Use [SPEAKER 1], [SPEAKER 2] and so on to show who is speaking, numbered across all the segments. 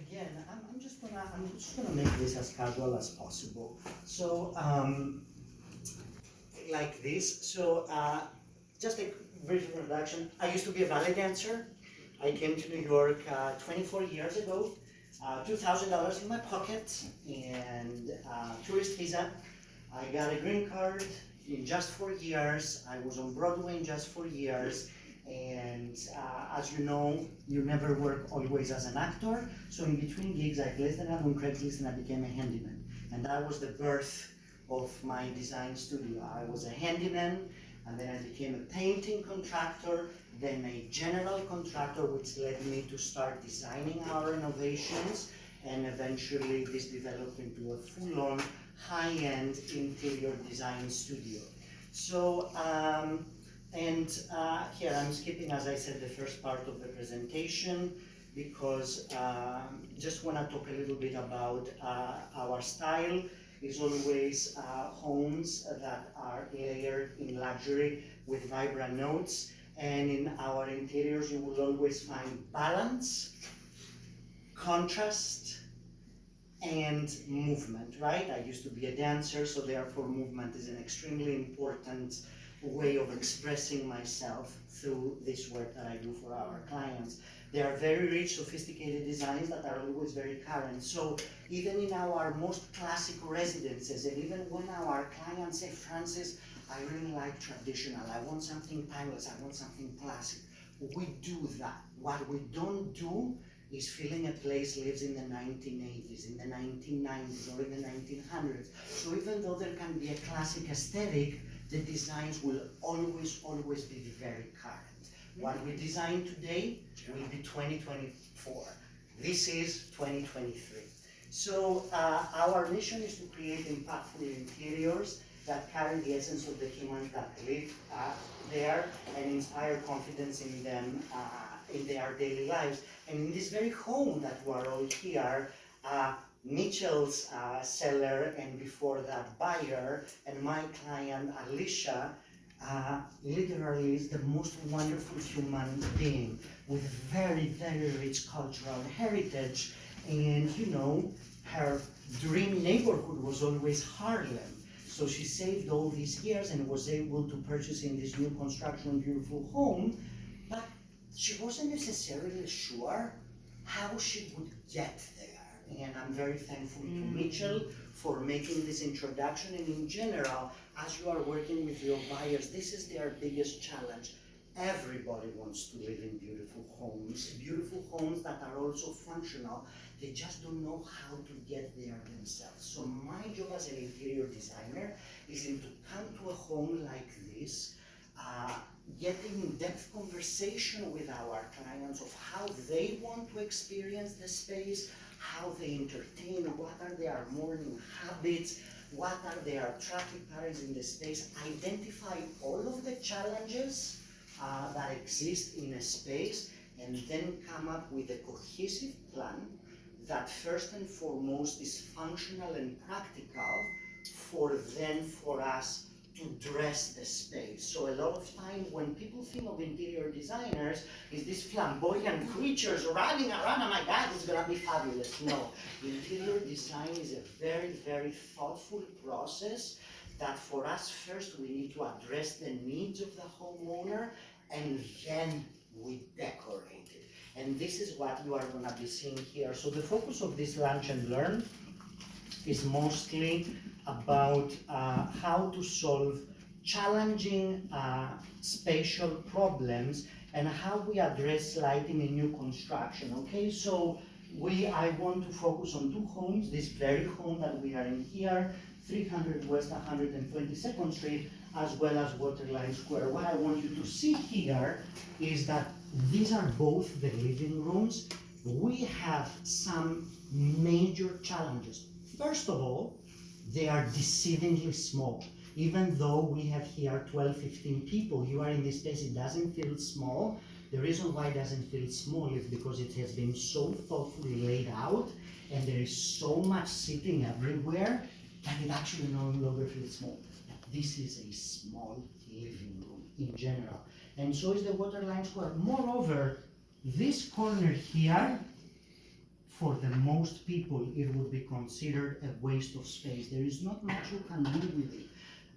[SPEAKER 1] again, I'm just gonna make this as casual as possible. So, like this. So, just a brief introduction. I used to be a ballet dancer. I came to New York 24 years ago. $2,000 in my pocket and tourist visa. I got a green card in just 4 years. I was on Broadway in just 4 years. And as you know, you never work always as an actor. So in between gigs, I placed an ad on Craigslist and I became a handyman. And that was the birth of my design studio. I was a handyman, and then I became a painting contractor, then a general contractor, which led me to start designing our renovations, and eventually this developed into a full-on high-end interior design studio. So, here I'm skipping, as I said, the first part of the presentation because just want to talk a little bit about our style. Is always homes that are layered in luxury with vibrant notes, and in our interiors you will always find balance, contrast, and movement, right? I used to be a dancer, so therefore movement is an extremely important way of expressing myself through this work that I do for our clients. They are very rich, sophisticated designs that are always very current. So even in our most classic residences, and even when our clients say, Francis, I really like traditional, I want something timeless, I want something classic, we do that. What we don't do is feeling a place lives in the 1980s, in the 1990s, or in the 1900s. So even though there can be a classic aesthetic, the designs will always be very current. What we design today will be 2024. This is 2023. So our mission is to create impactful interiors that carry the essence of the humans that live there and inspire confidence in them in their daily lives. And in this very home that we're all here, Mitchell's seller, and before that buyer, and my client Alicia, literally is the most wonderful human being with very rich cultural heritage. And you know, her dream neighborhood was always Harlem. So she saved all these years and was able to purchase in this new construction beautiful home, but she wasn't necessarily sure how she would get there. And I'm very thankful to Mitchell for making this introduction. And in general, as you are working with your buyers, this is their biggest challenge. Everybody wants to live in beautiful homes that are also functional. They just don't know how to get there themselves. So my job as an interior designer is to come to a home like this, get in-depth conversation with our clients of how they want to experience the space, how they entertain, what are their morning habits, what are their traffic patterns in the space, identify all of the challenges that exist in a space, and then come up with a cohesive plan that first and foremost is functional and practical for us to dress the space. So a lot of times when people think of interior designers, is these flamboyant creatures running around, oh my God, it's gonna be fabulous. No, interior design is a very thoughtful process that for us first we need to address the needs of the homeowner, and then we decorate it. And this is what you are gonna be seeing here. So the focus of this Lunch and Learn is mostly about how to solve challenging spatial problems and how we address lighting in new construction. Okay, so I want to focus on two homes. This very home that we are in here, 300 West 122nd Street, as well as Waterline Square. What I want you to see here is that these are both the living rooms. We have some major challenges. First of all, they are deceivingly small. Even though we have here 12, 15 people, you are in this space, it doesn't feel small. The reason why it doesn't feel small is because it has been so thoughtfully laid out, and there is so much sitting everywhere that it actually no longer feels small. This is a small living room in general. And so is the Waterline Square. Moreover, this corner here, for the most people, it would be considered a waste of space. There is not much you can do with it.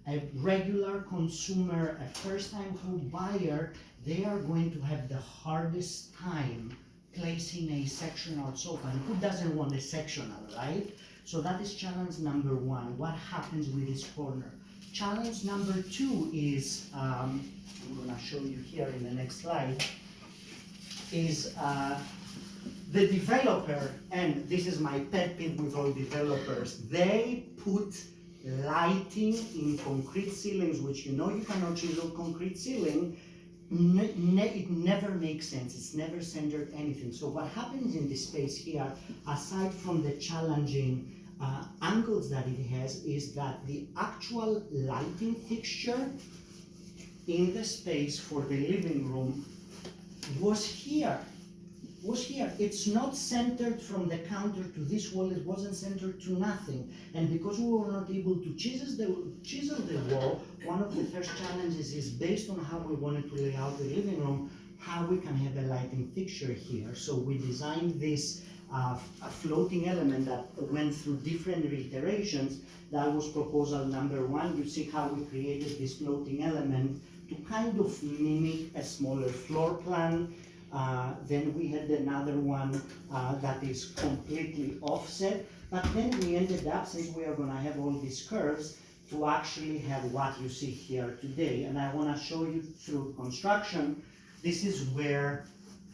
[SPEAKER 1] A regular consumer, a first-time home buyer, they are going to have the hardest time placing a sectional sofa. And who doesn't want a sectional, right? So that is challenge number one. What happens with this corner? Challenge number two is, I'm gonna show you here in the next slide, is the developer, and this is my pet peeve with all developers, they put lighting in concrete ceilings, which you know you cannot chisel concrete ceiling. It never makes sense. It's never centered anything. So what happens in this space here, aside from the challenging angles that it has, is that the actual lighting fixture in the space for the living room was here. It's not centered from the counter to this wall. It wasn't centered to nothing. And because we were not able to chisel the wall, one of the first challenges is based on how we wanted to lay out the living room, how we can have a lighting fixture here. So we designed this a floating element that went through different reiterations. That was proposal number one. You see how we created this floating element to kind of mimic a smaller floor plan. Then we had another one that is completely offset, but then we ended up, since we are going to have all these curves, to actually have what you see here today. And I want to show you through construction. This is where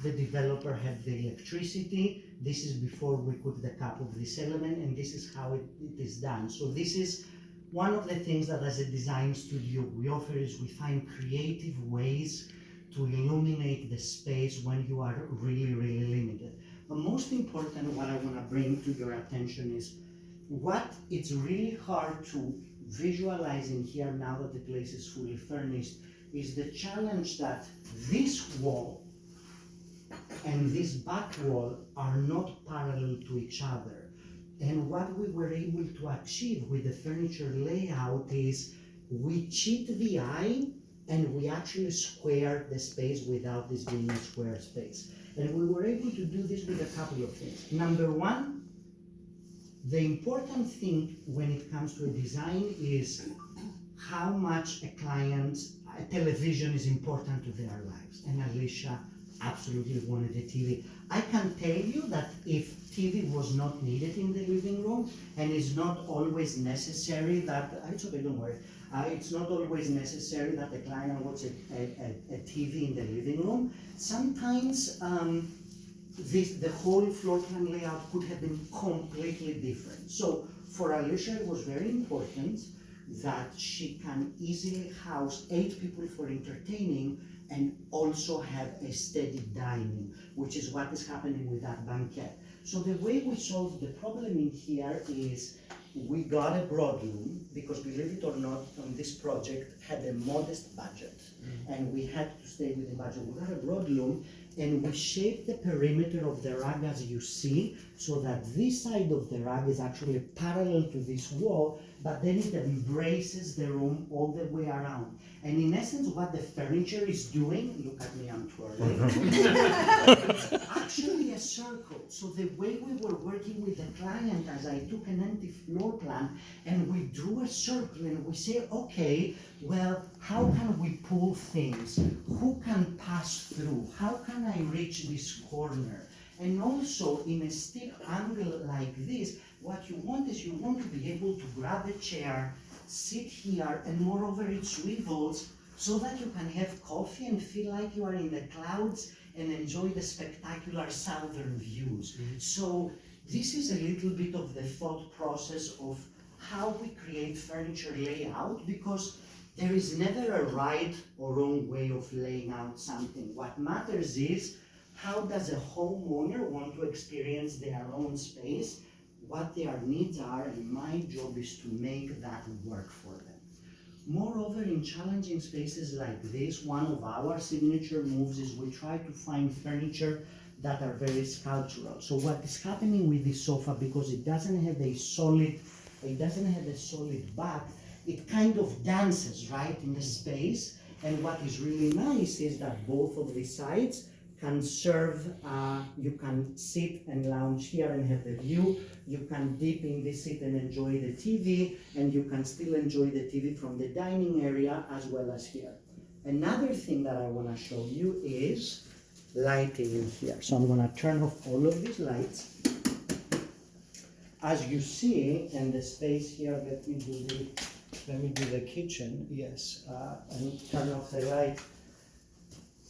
[SPEAKER 1] the developer had the electricity. This is before we put the cap of this element, and this is how it is done. So this is one of the things that as a design studio we offer, is we find creative ways to illuminate the space when you are really, really limited. But most important, what I want to bring to your attention is what it's really hard to visualize in here now that the place is fully furnished, is the challenge that this wall and this back wall are not parallel to each other. And what we were able to achieve with the furniture layout is we cheat the eye and we actually square the space without this being a square space. And we were able to do this with a couple of things. Number one, the important thing when it comes to a design is how much a television is important to their lives. And Alicia absolutely wanted a TV. I can tell you that if TV was not needed in the living room, and it's not always necessary that, it's okay, don't worry. It's not always necessary that the client wants a TV in the living room. Sometimes the whole floor plan layout could have been completely different. So for Alicia, it was very important that she can easily house 8 people for entertaining and also have a steady dining, which is what is happening with that banquette. So the way we solved the problem in here is we got a broadroom, because believe it or not, on this project had a modest budget, and we had to stay within budget. We got a broadroom, and we shaped the perimeter of the rug as you see, so that this side of the rug is actually parallel to this wall, but then it embraces the room all the way around. And in essence, what the furniture is doing, look at me, I'm twirling, it's actually a circle. So the way we were working with the client, as I took an empty floor plan and we drew a circle and we say, okay, well, how can we pull things? Who can pass through? How can I reach this corner? And also, in a steep angle like this, what you want is you want to be able to grab a chair, sit here, and moreover it swivels so that you can have coffee and feel like you are in the clouds and enjoy the spectacular southern views. So this is a little bit of the thought process of how we create furniture layout, because there is never a right or wrong way of laying out something. What matters is how does a homeowner want to experience their own space, what their needs are, and my job is to make that work for them. Moreover, in challenging spaces like this, one of our signature moves is we try to find furniture that are very sculptural. So what is happening with this sofa, because it doesn't have a solid back, it kind of dances right in the space. And what is really nice is that both of the sides can serve, you can sit and lounge here and have the view. You can dip in the seat and enjoy the TV, and you can still enjoy the TV from the dining area as well as here. Another thing that I want to show you is lighting in here. So I'm going to turn off all of these lights. As you see in the space here, let me do the kitchen, yes, and turn off the light.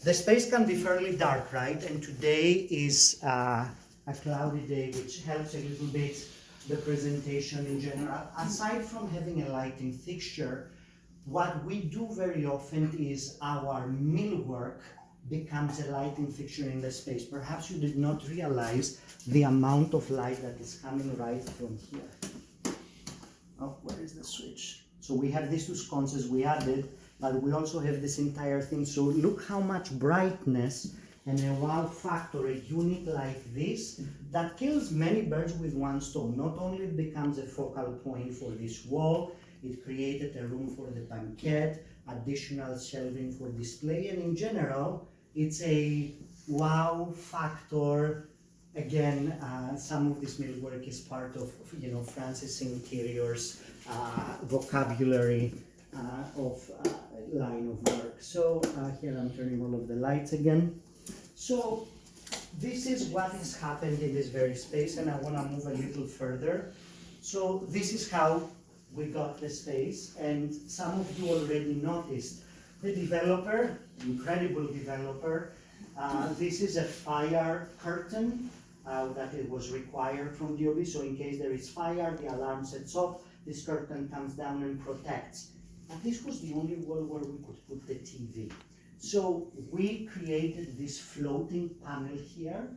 [SPEAKER 1] The space can be fairly dark, right? And today is a cloudy day, which helps a little bit the presentation in general. Aside from having a lighting fixture, what we do very often is our millwork becomes a lighting fixture in the space. Perhaps you did not realize the amount of light that is coming right from here. Oh, where is the switch? So we have these two sconces we added, but we also have this entire thing. So look how much brightness and a wow factor, a unit like this, that kills many birds with one stone. Not only it becomes a focal point for this wall, it created a room for the banquet, additional shelving for display, and in general, it's a wow factor. Again, some of this millwork is part of, Francis Interiors vocabulary of line of work. So here I'm turning all of the lights again. So this is what has happened in this very space, and I want to move a little further. So this is how we got the space, and some of you already noticed the developer, incredible developer. This is a fire curtain that it was required from DOB, so in case there is fire, the alarm sets off, this curtain comes down and protects. But this was the only wall where we could put the TV. So we created this floating panel here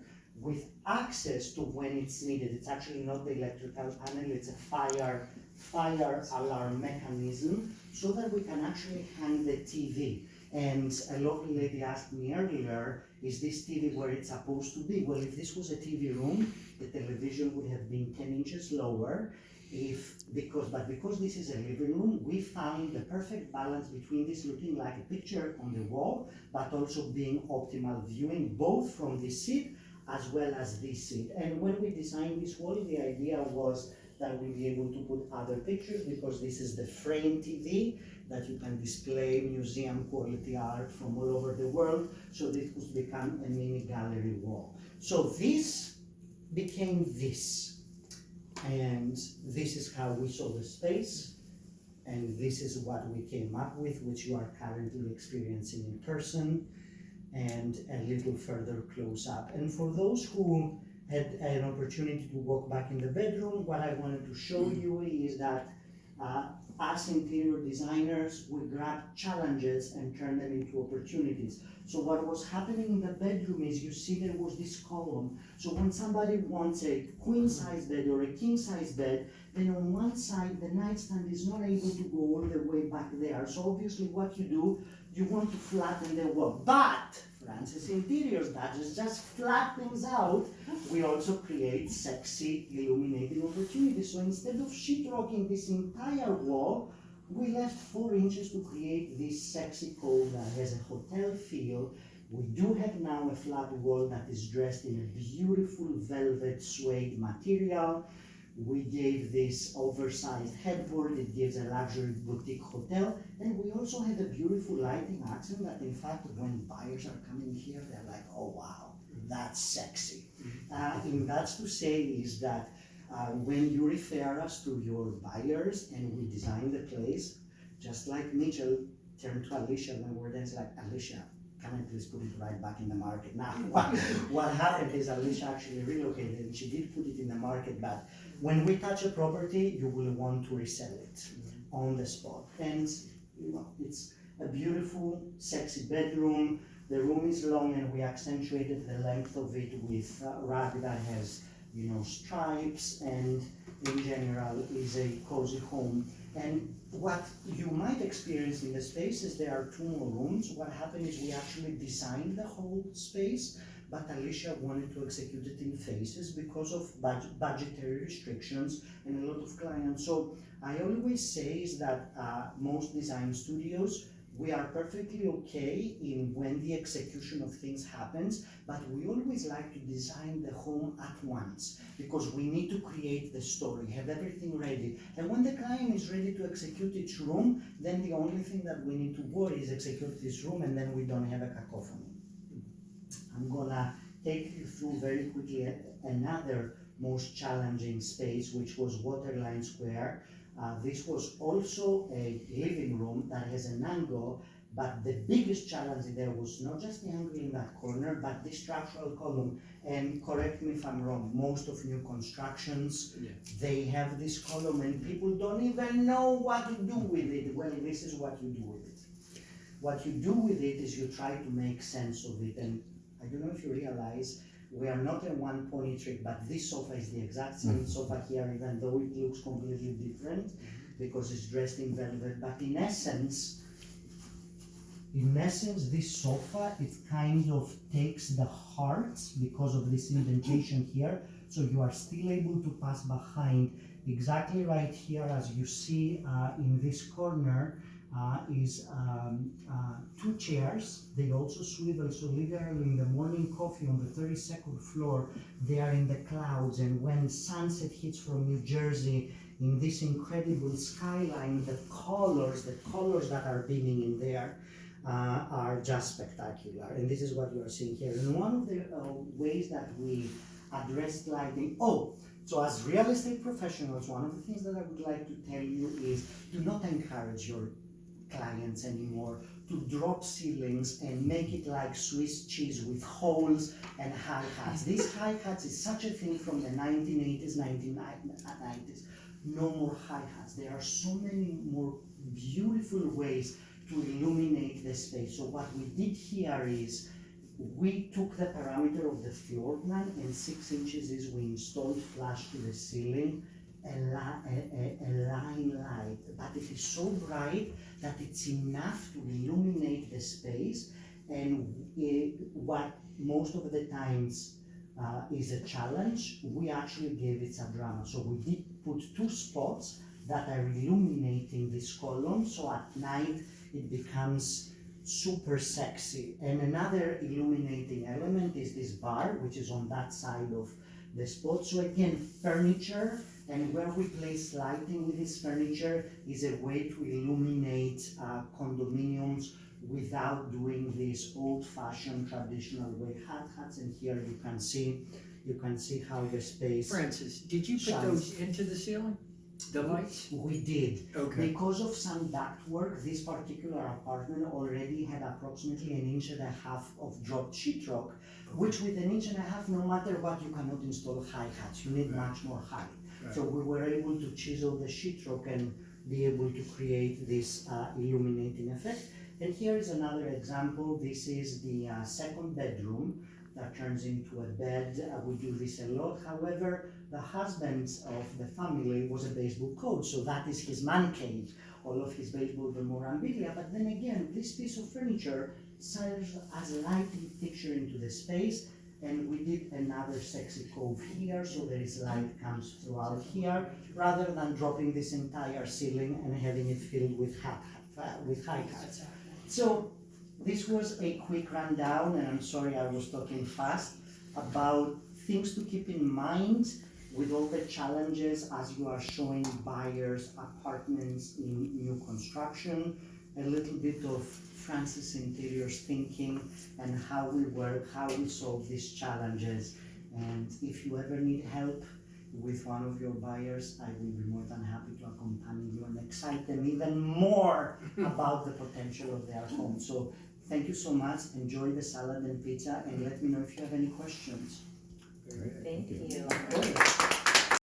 [SPEAKER 1] with access to when it's needed. It's actually not the electrical panel, it's a fire alarm mechanism, so that we can actually hang the TV. And a local lady asked me earlier, is this TV where it's supposed to be? Well, if this was a TV room, the television would have been 10 inches lower. But because this is a living room, we found the perfect balance between this looking like a picture on the wall, but also being optimal viewing, both from this seat as well as this seat. And when we designed this wall, the idea was that we'll be able to put other pictures, because this is the frame TV that you can display museum quality art from all over the world. So this could become a mini gallery wall. So this became this. And this is how we saw the space. And this is what we came up with, which you are currently experiencing in person, and a little further close up. And for those who had an opportunity to walk back in the bedroom, what I wanted to show you is that as interior designers, we grab challenges and turn them into opportunities. So what was happening in the bedroom is, you see there was this column. So when somebody wants a queen size bed or a king size bed, then on one side the nightstand is not able to go all the way back there. So obviously what you do, you want to flatten the wall. But Francis Interiors doesn't just flat things out, we also create sexy illuminating opportunities. So instead of sheetrocking this entire wall, we left 4 inches to create this sexy cove that has a hotel feel. We do have now a flat wall that is dressed in a beautiful velvet suede material. We gave this oversized headboard, it gives a luxury boutique hotel, and we also have a beautiful lighting accent that, in fact, when buyers are coming here, they're like, oh wow, that's sexy. And that's to say is that when you refer us to your buyers and we design the place, just like Mitchell turned to Alicia when we were there, it's like, Alicia, can I please put it right back in the market? Now, what happened is Alicia actually relocated and she did put it in the market, but when we touch a property, you will want to resell it on the spot. And it's a beautiful, sexy bedroom. The room is long and we accentuated the length of it with rug that has, stripes, and in general is a cozy home. And what you might experience in the space is there are 2 more rooms. What happened is we actually designed the whole space, but Alicia wanted to execute it in phases because of budgetary restrictions and a lot of clients. So I always say is that most design studios We are perfectly okay in when the execution of things happens, but we always like to design the home at once because we need to create the story, have everything ready. And when the client is ready to execute each room, then the only thing that we need to worry is execute this room, and then we don't have a cacophony. I'm gonna take you through very quickly another most challenging space, which was Waterline Square. This was also a living room that has an angle, but the biggest challenge there was not just the angle in that corner, but the structural column. And correct me if I'm wrong, most of new constructions, they have this column and people don't even know what to do with it. Well, this is what you do with it. What you do with it is you try to make sense of it. And I don't know if you realize, we are not a one pony trick, but this sofa is the exact same sofa here, even though it looks completely different because it's dressed in velvet. But in essence, this sofa, it kind of takes the heart because of this indentation here. So you are still able to pass behind. Exactly right here, as you see in this corner, is two chairs. They also swivel, so literally in the morning coffee on the 32nd floor, they are in the clouds, and when sunset hits from New Jersey in this incredible skyline, the colors that are beaming in there are just spectacular. And this is what you are seeing here. And one of the ways that we address lighting, so as real estate professionals, one of the things that I would like to tell you is do not encourage your clients anymore to drop ceilings and make it like Swiss cheese with holes and hi-hats. These hi-hats is such a thing from the 1980s, 1990s. No more hi-hats. There are so many more beautiful ways to illuminate the space. So what we did here is we took the parameter of the floor plan, and 6 inches is we installed flush to the ceiling a line light, but it is so bright that it's enough to illuminate the space. And what most of the times is a challenge, we actually gave it some drama. So we did put 2 spots that are illuminating this column, so at night it becomes super sexy. And another illuminating element is this bar, which is on that side of the spot. So again, furniture, and where we place lighting with this furniture is a way to illuminate condominiums without doing this old-fashioned traditional way. Hats, and here you can see how the space.
[SPEAKER 2] Francis, did you put those into the ceiling? The lights?
[SPEAKER 1] We did.
[SPEAKER 2] Okay.
[SPEAKER 1] Because of some duct work, this particular apartment already had approximately 1.5 inches of dropped sheetrock, which with 1.5 inches, no matter what, you cannot install hi-hats. You need much more height.
[SPEAKER 2] Right.
[SPEAKER 1] So we were able to chisel the sheetrock and be able to create this illuminating effect. And here is another example. This is the second bedroom that turns into a bed. We do this a lot. However, the husband of the family was a baseball coach, so that is his man cave, all of his baseball memorabilia. But then again, this piece of furniture serves as a lighting fixture into the space. And we did another sexy cove here, so there is light comes throughout here, rather than dropping this entire ceiling and having it filled with hi-hats. So this was a quick rundown, and I'm sorry I was talking fast, about things to keep in mind with all the challenges as you are showing buyers apartments in new construction, a little bit of Francis Interiors thinking and how we work, how we solve these challenges. And if you ever need help with one of your buyers, I will be more than happy to accompany you and excite them even more about the potential of their home. So thank you so much. Enjoy the salad and pizza, and let me know if you have any questions.
[SPEAKER 3] Thank you.